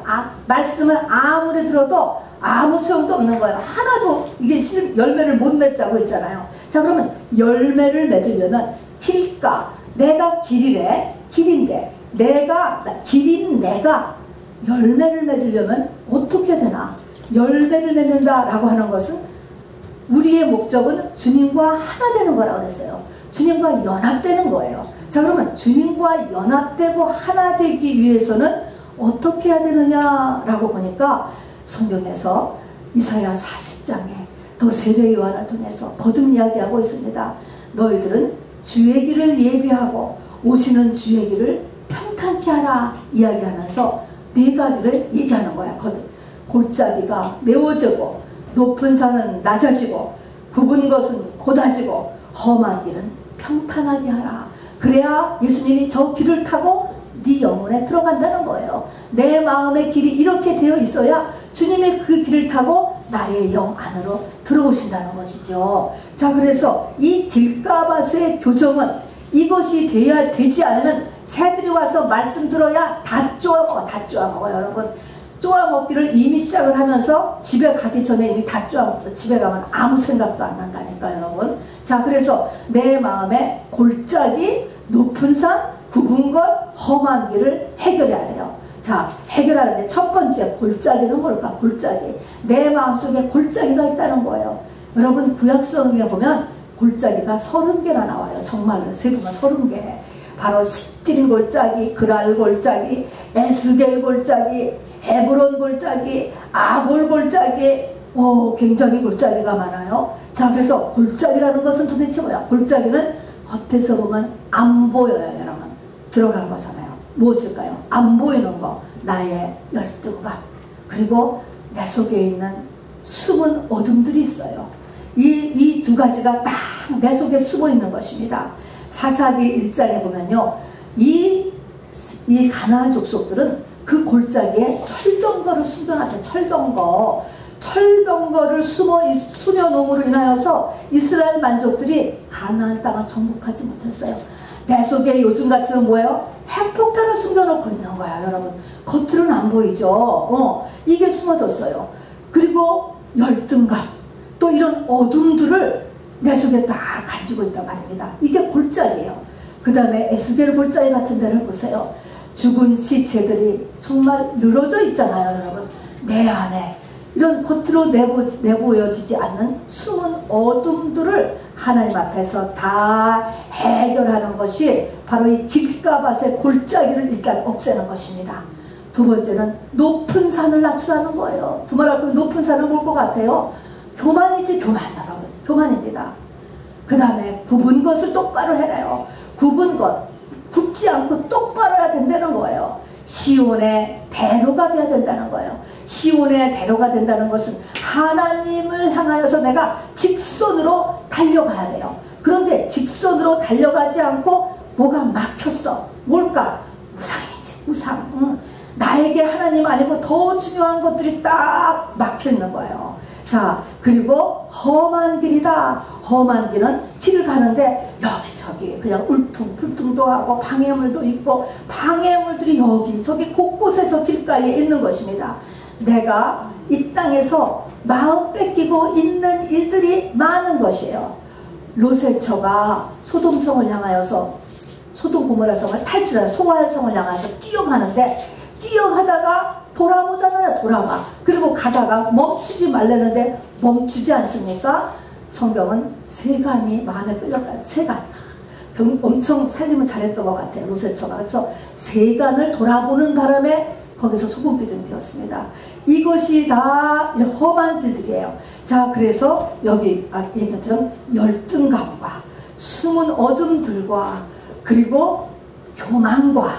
말씀을 아무리 들어도 아무 소용도 없는 거예요. 하나도 이게 열매를 못 맺자고 있잖아요. 자, 그러면 열매를 맺으려면 길가, 내가 길이래, 길인데 길인 내가 열매를 맺으려면 어떻게 되나? 열매를 맺는다라고 하는 것은 우리의 목적은 주님과 하나 되는 거라고 그랬어요. 주님과 연합되는 거예요. 자, 그러면 주님과 연합되고 하나 되기 위해서는 어떻게 해야 되느냐라고 보니까 성경에서 이사야 40장에 더 세례 요한을 통해서 거듭 이야기하고 있습니다. 너희들은 주의 길을 예비하고 오시는 주의 길을 평탄케 하라 이야기하면서 네 가지를 얘기하는 거야. 거듭. 골짜기가 메워지고 높은 산은 낮아지고 굽은 것은 곧아지고 험한 길은 평탄하게 하라. 그래야 예수님이 저 길을 타고 네 영혼에 들어간다는 거예요. 내 마음의 길이 이렇게 되어 있어야 주님의 그 길을 타고 나의 영 안으로 들어오신다는 것이죠. 자, 그래서 이 길가밭의 교정은 이것이 되지 않으면 새들이 와서 말씀 들어야 다 쪼아먹어. 다 쪼아먹어요, 여러분. 쪼아먹기를 이미 시작을 하면서 집에 가기 전에 이미 다 쪼아먹어서 집에 가면 아무 생각도 안 난다니까, 여러분. 자, 그래서 내 마음에 골짜기, 높은 산, 굽은 것, 험한 길을 해결해야 돼요. 자, 해결하는데 첫 번째 골짜기는 뭘까? 골짜기. 내 마음속에 골짜기가 있다는 거예요. 여러분, 구약성경에 보면 골짜기가 30개나 나와요. 정말로 세보면 30개. 바로 시띠린 골짜기, 그랄 골짜기, 에스겔 골짜기, 헤브론 골짜기, 아골 골짜기, 굉장히 골짜기가 많아요. 자, 그래서 골짜기라는 것은 도대체 뭐야? 골짜기는 겉에서 보면 안 보여요, 여러분. 들어간 거잖아요. 무엇일까요? 안 보이는 거, 나의 열등감, 그리고 내 속에 있는 숨은 어둠들이 있어요. 이 두 가지가 딱 내 속에 숨어 있는 것입니다. 사사기 1장에 보면요, 이 가나안 족속들은 그 골짜기에 철병거를 숨겨놨어요. 철병거를 수녀놈으로 인하여서 이스라엘 만족들이 가나안 땅을 정복하지 못했어요. 내 속에 요즘 같으면 뭐예요? 핵폭탄을 숨겨놓고 있는 거야, 여러분. 겉으로는 안 보이죠. 이게 숨어졌어요. 그리고 열등감, 또 이런 어둠들을 내 속에 다 가지고 있단 말입니다. 이게 골짜기예요. 그 다음에 에스겔 골짜기 같은 데를 보세요. 죽은 시체들이 정말 늘어져 있잖아요, 여러분. 내 안에 이런 겉으로 내보여지지 않는 숨은 어둠들을 하나님 앞에서 다 해결하는 것이 바로 이 길가밭의 골짜기를 일단 없애는 것입니다. 두 번째는 높은 산을 낮추라는 거예요. 두말할 것 높은 산을 볼 것 같아요. 교만이지, 교만, 여러분. 교만입니다. 그 다음에 굽은 것을 똑바로 해라요. 굽은 것, 굽지 않고 똑바로 해야 된다는 거예요. 시온의 대로가 돼야 된다는 거예요. 시온의 대로가 된다는 것은 하나님을 향하여서 내가 직선으로 달려가야 돼요. 그런데 직선으로 달려가지 않고 뭐가 막혔어. 뭘까? 우상이지. 우상. 나에게 하나님 아니고 더 중요한 것들이 딱 막혀 있는 거예요. 자, 그리고 험한 길이다. 험한 길은 길을 가는데 여기저기 그냥 울퉁불퉁도 하고 방해물도 있고, 방해물들이 여기 저기 곳곳에 저 길가에 있는 것입니다. 내가 이 땅에서 마음 뺏기고 있는 일들이 많은 것이에요. 롯의 처가 소돔성을 향하여서, 소돔 고모라 성을 탈출하여 소알 성을 향해서 뛰어가는데, 뛰어가다가 돌아보잖아요. 돌아와. 그리고 가다가 멈추지 말라는데 멈추지 않습니까? 성경은 세간이 마음에 끌려가요. 세간. 엄청 살림을 잘했던 것 같아요. 롯의 처가. 그래서 세간을 돌아보는 바람에 거기서 소금기 좀 되었습니다. 이것이 다 험한 길들이에요. 자, 그래서 여기 얘기한 것처럼 열등감과 숨은 어둠들과 그리고 교만과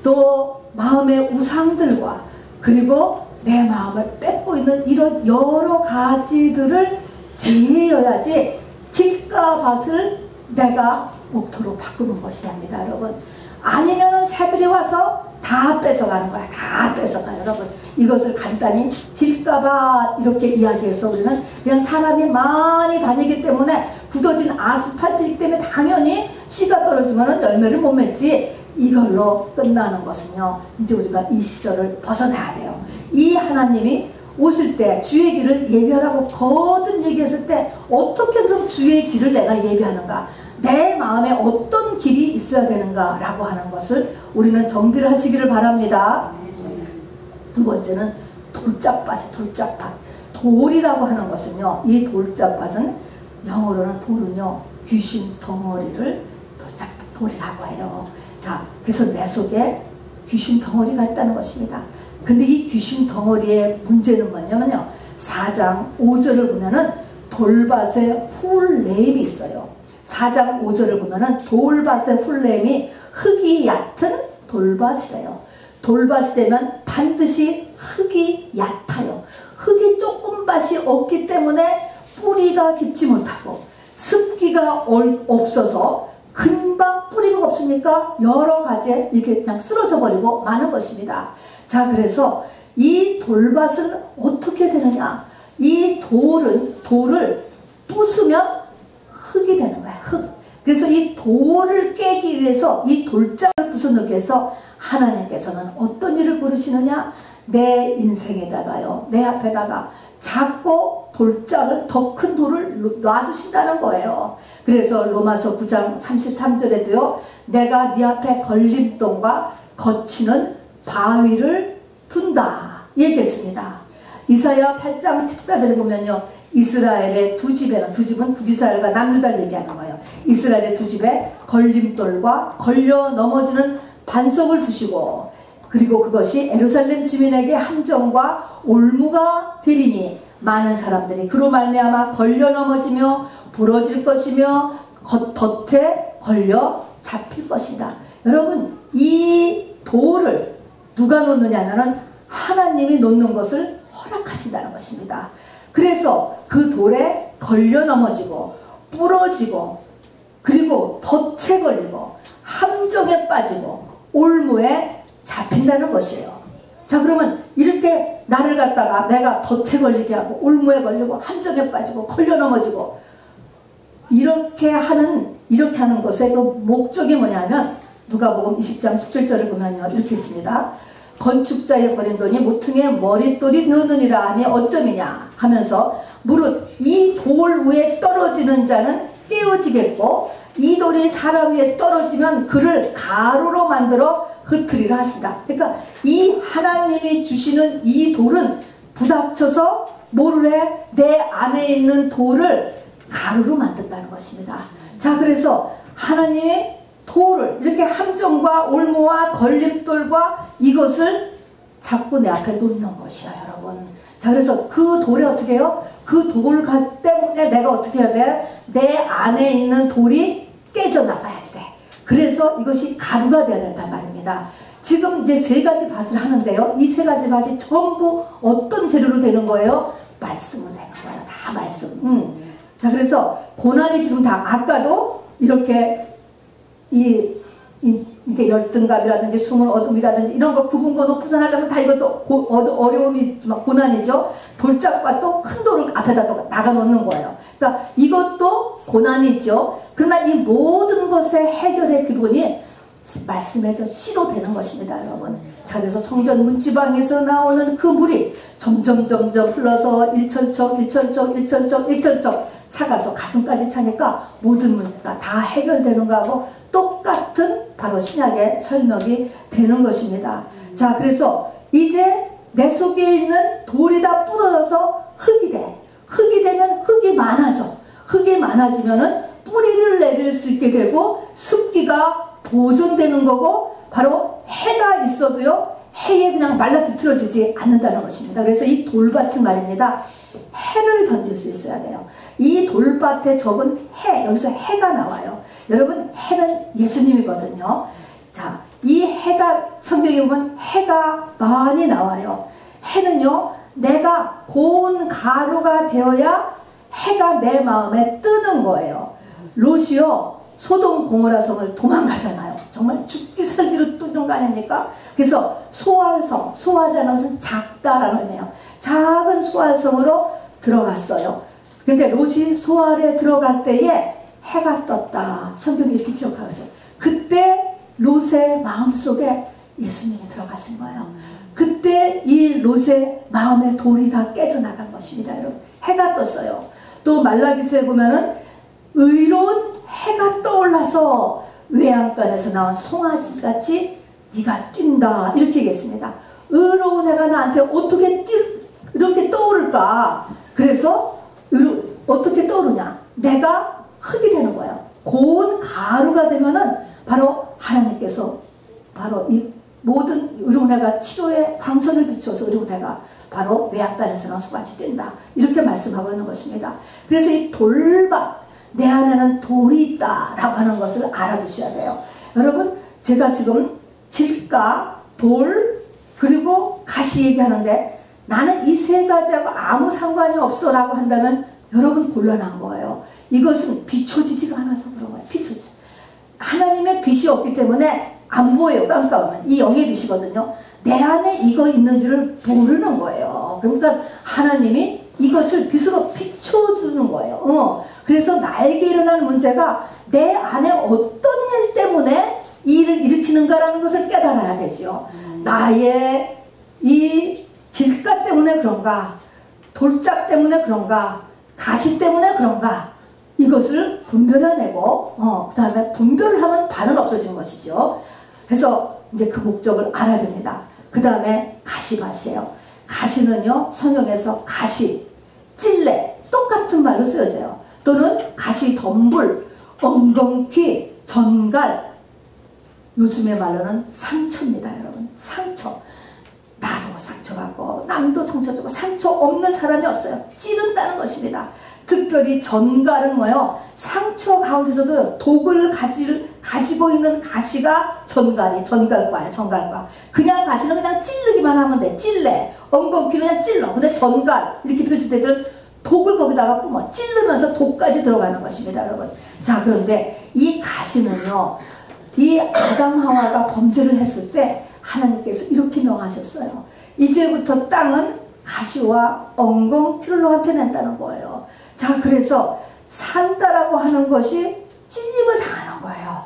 또 마음의 우상들과 그리고 내 마음을 뺏고 있는 이런 여러 가지들을 제어해야지 길가밭을 내가 목토로 바꾸는 것이 됩니다, 여러분. 아니면 새들이 와서 다 뺏어가는 거야. 다 뺏어가요, 여러분. 이것을 간단히 길가밭 이렇게 이야기해서 우리는 그냥 사람이 많이 다니기 때문에 굳어진 아스팔트이기 때문에 당연히 씨가 떨어지면 열매를 못 맺지, 이걸로 끝나는 것은요, 이제 우리가 이 시절을 벗어나야 돼요. 이 하나님이 오실 때 주의 길을 예비하라고 거듭 얘기했을 때 어떻게 그럼 주의 길을 내가 예비하는가, 내 마음에 어떤 길이 있어야 되는가 라고 하는 것을 우리는 정비를 하시기를 바랍니다. 두 번째는 돌짝밭이, 돌짝밭. 돌이라고 하는 것은요, 이 돌짝밭은 영어로는 돌은요, 귀신 덩어리를 돌이라고 해요. 자, 그래서 내 속에 귀신 덩어리가 있다는 것입니다. 근데 이 귀신 덩어리의 문제는 뭐냐면요, 4장 5절을 보면은 돌밭에 훌레임이 있어요. 4장 5절을 보면은 돌밭의 훌레임이 흙이 얕은 돌밭이래요. 돌밭이 되면 반드시 흙이 얕아요. 흙이 조금밭이 없기 때문에 뿌리가 깊지 못하고, 습기가 없어서 금방 뿌리가 없으니까 여러 가지에 이렇게 그냥 쓰러져 버리고 마는 것입니다. 자, 그래서 이 돌밭은 어떻게 되느냐, 이 돌을 부수면 흙이 되는 거야. 흙. 그래서 이 돌을 깨기 위해서, 이 돌짝을 부숴놓기 위해서 하나님께서는 어떤 일을 부르시느냐, 내 인생에다가요, 내 앞에다가 작고 돌짝을, 더 큰 돌을 놔두신다는 거예요. 그래서 로마서 9장 33절에도요, 내가 네 앞에 걸림돌과 거치는 바위를 둔다 얘기했습니다. 이사야 8장 14절에 보면요, 이스라엘의 두 집에는, 두 집은 북이스라엘과 남유다를 얘기하는 거예요. 이스라엘의 두 집에 걸림돌과 걸려 넘어지는 반석을 두시고, 그리고 그것이 예루살렘 주민에게 함정과 올무가 되리니 많은 사람들이 그로 말미암아 걸려 넘어지며 부러질 것이며 덫에 걸려 잡힐 것이다. 여러분, 이 돌을 누가 놓느냐면 하나님이 놓는 것을 허락하신다는 것입니다. 그래서 그 돌에 걸려 넘어지고 부러지고 그리고 덫에 걸리고 함정에 빠지고 올무에 잡힌다는 것이에요. 자, 그러면 이렇게 나를 갖다가 내가 덫에 걸리게 하고 올무에 걸리고 함정에 빠지고 걸려 넘어지고 이렇게 하는 것의 그 목적이 뭐냐면, 누가복음 20장 17절을 보면요, 이렇게 있습니다. 건축자의 버린 돈이 모퉁이의 머릿돌이 되었느니라 하며 어쩌미냐 하면서, 무릇 이 돌 위에 떨어지는 자는 깨어지겠고 이 돌이 사람 위에 떨어지면 그를 가루로 만들어 흩트리라 하시다. 그러니까 이 하나님이 주시는 이 돌은 부닥쳐서 뭐를 해? 내 안에 있는 돌을 가루로 만든다는 것입니다. 자, 그래서 하나님이 돌을 이렇게 함정과 올무와 걸림돌과 이것을 자꾸 내 앞에 놓는 것이야, 여러분. 자, 그래서 그 돌에 어떻게 해요? 그 돌 때문에 내가 어떻게 해야 돼? 내 안에 있는 돌이 깨져나가야지 돼. 그래서 이것이 가루가 되어야 된단 말입니다. 지금 이제 세 가지 밭을 하는데요. 이 세 가지 밭이 전부 어떤 재료로 되는 거예요? 말씀으로 되는 거예요. 다 말씀. 자, 그래서 고난이 지금 다 아까도 이렇게 이게 열등감이라든지 숨은 어둠이라든지 이런 거 구분고 높은 하려면 다 이것도 어려움이 고난이죠. 돌짝밭도 큰 돌을 앞에다 또 나가 놓는 거예요. 그러니까 이것도 고난이 있죠. 그러나 이 모든 것의 해결의 기본이 말씀에 씨로 되는 것입니다, 여러분. 자, 그래서 성전 문지방에서 나오는 그 물이 점점 흘러서 일천척 차가서 가슴까지 차니까 모든 문제가 다 해결되는 거하고 똑같은 바로 신약의 설명이 되는 것입니다. 자, 그래서 이제 내 속에 있는 돌이 다 부러져서 흙이 돼. 흙이 되면 흙이 많아져. 흙이 많아지면은 뿌리를 내릴 수 있게 되고 습기가 보존되는 거고, 바로 해가 있어도요 해에 그냥 말라 비틀어지지 않는다는 것입니다. 그래서 이 돌밭은 말입니다, 해를 견딜 수 있어야 돼요. 이 돌밭에 적은 해, 여기서 해가 나와요. 여러분, 해는 예수님이거든요. 자, 이 해가 성경에 보면 해가 많이 나와요. 해는요, 내가 고운 가루가 되어야 해가 내 마음에 뜨는 거예요. 롯이요, 소돔 고모라 성을 도망가잖아요. 정말 죽기 살기로 또 이런 거 아닙니까? 그래서 소알성, 소알이라는 것은 작다라는 의미예요. 작은 소알성으로 들어갔어요. 근데 롯이 소알에 들어갈 때에 해가 떴다. 성경이 이렇게 기억하고 있어요. 그때 롯의 마음속에 예수님이 들어가신 거예요. 그때 이 롯의 마음의 돌이 다 깨져나간 것입니다, 여러분. 해가 떴어요. 또 말라기서에 보면은 의로운 해가 떠올라서 외양간에서 나온 송아지같이 네가 뛴다, 이렇게 얘기했습니다. 의로운 해가 나한테 어떻게 이렇게 떠오를까? 그래서 어떻게 떠오르냐? 내가 흙이 되는 거예요. 고운 가루가 되면은 바로 하나님께서 바로 이 모든 의로운 해가 치료에 방선을 비추어서 의로운 해가 바로 외양간에서 나온 송아지 뛴다, 이렇게 말씀하고 있는 것입니다. 그래서 이 돌밭, 내 안에는 돌이 있다라고 하는 것을 알아두셔야 돼요. 여러분, 제가 지금 길가, 돌, 그리고 가시 얘기하는데 나는 이 세 가지하고 아무 상관이 없어 라고 한다면 여러분 곤란한 거예요. 이것은 비춰지지가 않아서 그런 거예요. 비춰지지. 하나님의 빛이 없기 때문에 안 보여요. 깜깜하면. 이 영의 빛이거든요. 내 안에 이거 있는지를 모르는 거예요. 그러니까 하나님이 이것을 빛으로 비춰주는 거예요. 그래서 나에게 일어나는 문제가 내 안에 어떤 일 때문에 이 일을 일으키는가라는 것을 깨달아야 되죠. 나의 이 길가 때문에 그런가, 돌짝 때문에 그런가, 가시 때문에 그런가, 이것을 분별해내고 그 다음에 분별을 하면 반은 없어지는 것이죠. 그래서 이제 그 목적을 알아야 됩니다. 그 다음에 가시밭이에요. 가시는요, 성경에서 가시, 찔레, 똑같은 말로 쓰여져요. 또는 가시 덤불, 엉겅퀴, 전갈, 요즘의 말로는 상처입니다, 여러분. 상처. 나도 상처받고 남도 상처주고 상처 없는 사람이 없어요. 찌른다는 것입니다. 특별히 전갈은 뭐예요? 상처 가운데서도 독을 가지고 있는 가시가 전갈과예요. 전갈과. 그냥 가시는 그냥 찌르기만 하면 돼. 찔레. 엉겅퀴는 그냥 찔러. 근데 전갈, 이렇게 표시될 때는 독을 거기다가 뿜어 찌르면서 독까지 들어가는 것입니다, 여러분. 자, 그런데 이 가시는요, 이 아담 하와가 범죄를 했을 때 하나님께서 이렇게 명하셨어요. 이제부터 땅은 가시와 엉겅퀴를 너한테 낸다는 거예요. 자, 그래서 산다라고 하는 것이 찔림을 당하는 거예요.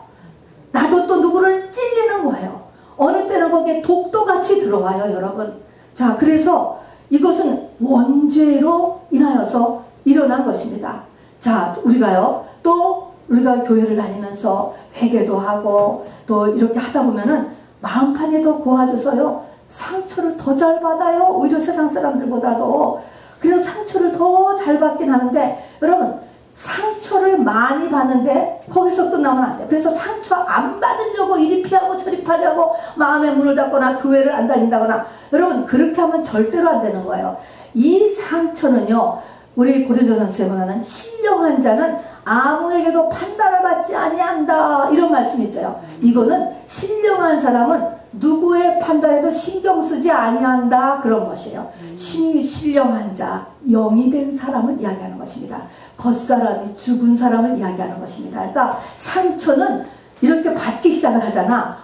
나도 또 누구를 찔리는 거예요. 어느 때는 거기에 독도 같이 들어와요, 여러분. 자, 그래서 이것은 원죄로 인하여서 일어난 것입니다. 자, 우리가요, 또 우리가 교회를 다니면서 회개도 하고 또 이렇게 하다 보면은 마음판이 더 고와져서요, 상처를 더 잘 받아요. 오히려 세상 사람들보다도. 그래서 상처를 더 잘 받긴 하는데, 여러분, 상처를 많이 받는데 거기서 끝나면 안 돼요. 그래서 상처 안 받으려고 이리 피하고 저리 피하려고 마음에 문을 닫거나 교회를 안 다닌다거나, 여러분, 그렇게 하면 절대로 안 되는 거예요. 이 상처는요, 우리 고린도전서에 보면은 신령한 자는 아무에게도 판단을 받지 아니한다. 이런 말씀이 있어요. 이거는 신령한 사람은 누구의 판단에도 신경 쓰지 아니한다. 그런 것이에요. 신령한 자, 영이 된 사람을 이야기하는 것입니다. 겉사람이 죽은 사람을 이야기하는 것입니다. 그러니까 상처는 이렇게 받기 시작을 하잖아.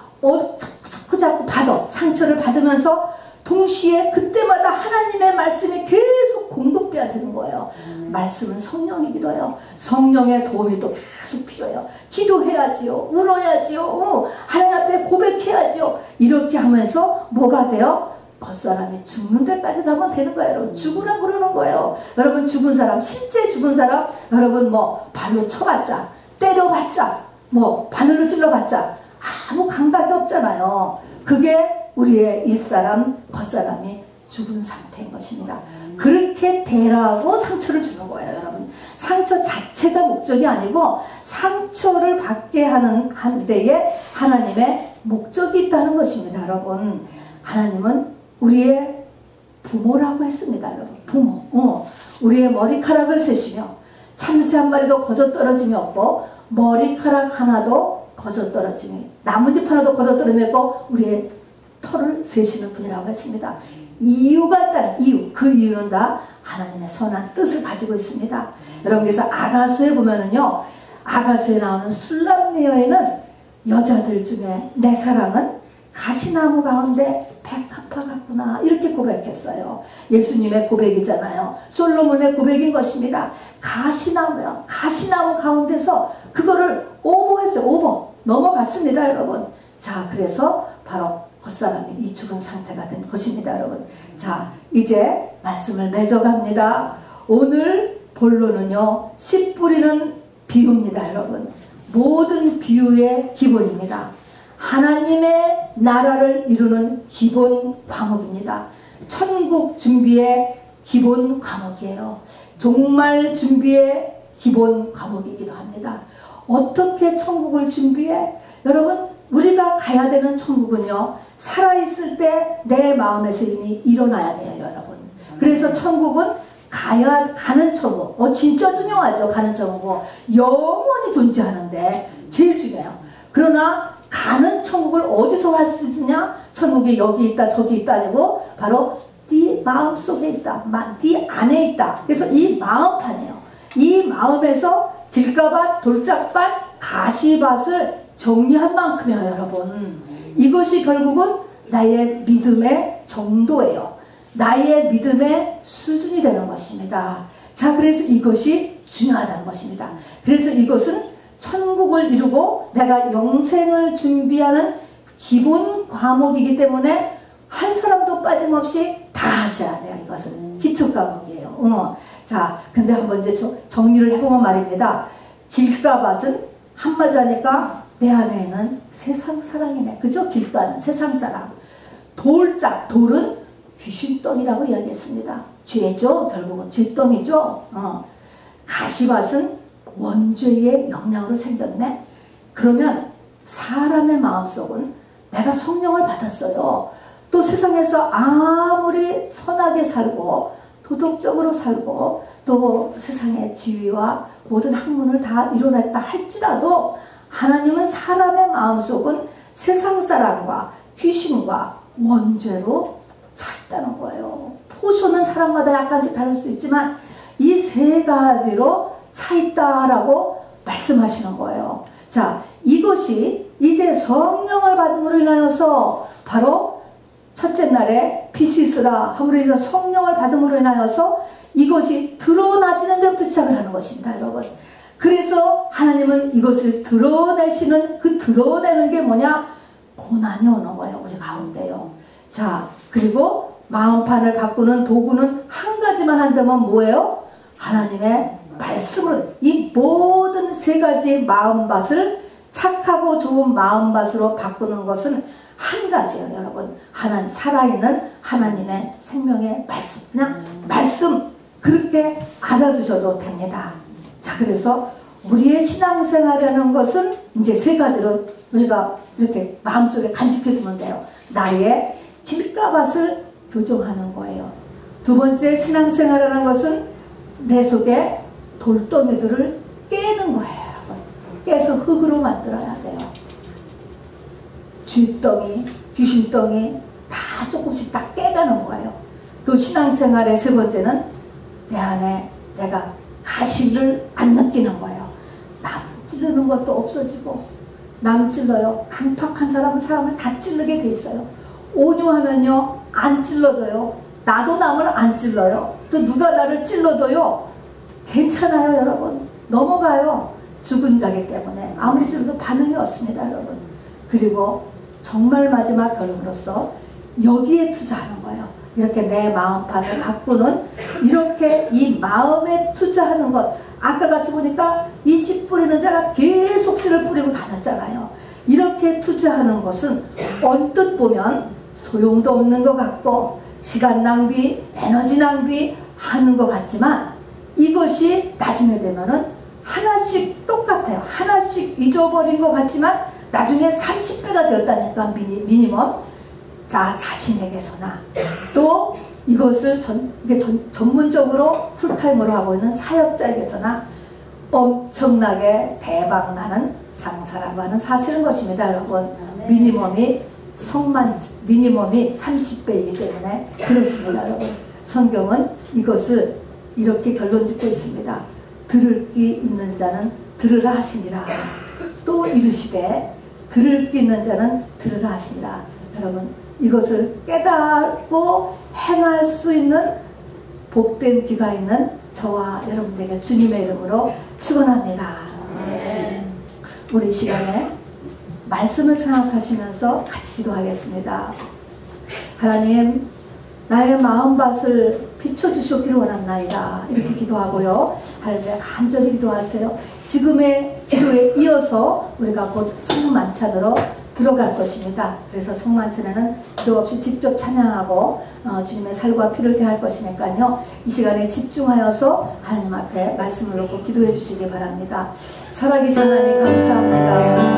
자꾸 받아. 상처를 받으면서 동시에 그때마다 하나님의 말씀이 계속 공급돼야 되는 거예요. 말씀은 성령이기도 해요. 성령의 도움이 또 계속 필요해요. 기도해야지요. 울어야지요. 하나님 앞에 고백해야지요. 이렇게 하면서 뭐가 돼요? 겉사람이 죽는 데까지 가면 되는 거예요. 여러분 죽으라 그러는 거예요. 여러분 죽은 사람, 실제 죽은 사람, 여러분 뭐 발로 쳐봤자, 때려봤자, 뭐 바늘로 찔러봤자 아무 감각이 없잖아요. 그게 우리의 옛사람, 겉사람이 죽은 상태인 것입니다. 그렇게 대라고 상처를 주는 거예요. 여러분 상처 자체가 목적이 아니고 상처를 받게 하는 한 데에 하나님의 목적이 있다는 것입니다. 여러분 하나님은 우리의 부모라고 했습니다. 여러분 부모. 우리의 머리카락을 세시며 참새 한 마리도 거저 떨어짐이 없고 머리카락 하나도 거저 떨어짐이, 나뭇잎 하나도 거저 떨어짐이 없고 우리의 털을 세시는 분이라고 했습니다. 이유가 있다는 이유, 그 이유는 다 하나님의 선한 뜻을 가지고 있습니다. 여러분 그래서 아가서에 보면은요, 아가서에 나오는 술람 여인은 여자들 중에 내 사랑은 가시나무 가운데 백합화 같구나 이렇게 고백했어요. 예수님의 고백이잖아요. 솔로몬의 고백인 것입니다. 가시나무요. 가시나무 가운데서 그거를 오버했어요. 오버 넘어갔습니다. 여러분 자 그래서 바로 겉사람이 이 죽은 상태가 된 것입니다. 여러분 자 이제 말씀을 맺어갑니다. 오늘 본론은요 씨 뿌리는 비유입니다. 여러분 모든 비유의 기본입니다. 하나님의 나라를 이루는 기본 과목입니다. 천국 준비의 기본 과목이에요. 종말 준비의 기본 과목이기도 합니다. 어떻게 천국을 준비해? 여러분 우리가 가야 되는 천국은요 살아있을 때 내 마음에서 이미 일어나야 돼요. 여러분 그래서 천국은 가는 천국 진짜 중요하죠. 가는 천국은 영원히 존재하는데 제일 중요해요. 그러나 가는 천국을 어디서 할 수 있느냐? 천국이 여기 있다 저기 있다 아니고 바로 네 마음속에 있다. 네 안에 있다. 그래서 이 마음판이에요. 이 마음에서 길가밭, 돌짝밭, 가시밭을 정리한 만큼이에요. 여러분 이것이 결국은 나의 믿음의 정도예요. 나의 믿음의 수준이 되는 것입니다. 자 그래서 이것이 중요하다는 것입니다. 그래서 이것은 천국을 이루고 내가 영생을 준비하는 기본 과목이기 때문에 한 사람도 빠짐없이 다 하셔야 돼요. 이것은 기초 과목이에요. 자 근데 한번 이제 정리를 해보면 말입니다. 길가밭은 한마디로 하니까 내 안에는 세상 사랑이네. 그죠? 길가는 세상 사랑. 돌은 귀신덩이라고 이야기했습니다. 죄죠. 결국은 죄덩이죠. 가시밭은 원죄의 영향으로 생겼네. 그러면 사람의 마음속은 내가 성령을 받았어요. 또 세상에서 아무리 선하게 살고 도덕적으로 살고 또 세상의 지위와 모든 학문을 다 이뤄냈다 할지라도 하나님은 사람의 마음속은 세상 사랑과 귀신과 원죄로 차 있다는 거예요. 포션은 사람마다 약간씩 다를 수 있지만 이 세 가지로 차 있다라고 말씀하시는 거예요. 자, 이것이 이제 성령을 받음으로 인하여서 바로 첫째 날에 비시스라 함으로 인해서 성령을 받음으로 인하여서 이것이 드러나지는 데부터 시작을 하는 것입니다. 여러분 그래서 하나님은 이것을 드러내시는 그 드러내는 게 뭐냐? 고난이 오는 거예요. 우리 가운데요. 자 그리고 마음판을 바꾸는 도구는 한 가지만 한다면 뭐예요? 하나님의 말씀으로 이 모든 세 가지 마음밭을 착하고 좋은 마음밭으로 바꾸는 것은 한 가지예요. 여러분 하나님 살아있는 하나님의 생명의 말씀 그냥 말씀 그렇게 알아두셔도 됩니다. 자 그래서 우리의 신앙생활이라는 것은 이제 세 가지로 우리가 이렇게 마음속에 간직해 두면 돼요. 나의 길가밭을 교정하는 거예요. 두 번째 신앙생활이라는 것은 내 속에 돌덩이들을 깨는 깨서 흙으로 만들어야 돼요. 쥐덩이, 귀신덩이 다 조금씩 다 깨가는 거예요. 또 신앙생활의 세 번째는 내 안에 내가 가시를 안 느끼는 거예요. 남 찌르는 것도 없어지고, 남 찔러요. 강팍한 사람은 사람을 다 찌르게 돼 있어요. 온유하면요 안 찔러져요. 나도 남을 안 찔러요. 또 누가 나를 찔러도요 괜찮아요. 여러분 넘어가요. 죽은 자기 때문에 아무리 찔러도 반응이 없습니다. 여러분. 그리고 정말 마지막 결론으로서 여기에 투자하는 거예요. 이렇게 내 마음판을 바꾸는, 이렇게 이 마음에 투자하는 것. 아까 같이 보니까 이 씨 뿌리는 자가 계속 씨를 뿌리고 다녔잖아요. 이렇게 투자하는 것은 언뜻 보면 소용도 없는 것 같고 시간 낭비, 에너지 낭비 하는 것 같지만, 이것이 나중에 되면은 하나씩 똑같아요. 하나씩 잊어버린 것 같지만 나중에 30배가 되었다니까. 미니멈. 자, 자신에게서나 또 이것을 전문적으로 풀타임으로 하고 있는 사역자에게서나 엄청나게 대박나는 장사라고 하는 사실인 것입니다. 여러분. 미니멈이 30배이기 때문에 그렇습니다. 여러분. 성경은 이것을 이렇게 결론 짓고 있습니다. 들을 귀 있는 자는 들으라 하시니라. 또 이르시되 들을 귀 있는 자는 들으라 하시니라. 여러분, 이것을 깨닫고 행할 수 있는 복된 귀가 있는 저와 여러분들에게 주님의 이름으로 축원합니다. 우리 시간에 말씀을 생각하시면서 같이 기도하겠습니다. 하나님, 나의 마음밭을 비춰주셨기를 원합나이다. 이렇게 기도하고요. 하나님, 간절히 기도하세요. 지금의 기도에 이어서 우리가 곧 성만찬으로 들어갈 것입니다. 그래서 성만찬에는 기도 없이 직접 찬양하고 주님의 살과 피를 대할 것이니까요. 이 시간에 집중하여서 하나님 앞에 말씀을 놓고 기도해 주시기 바랍니다. 살아계신 하나님 감사합니다.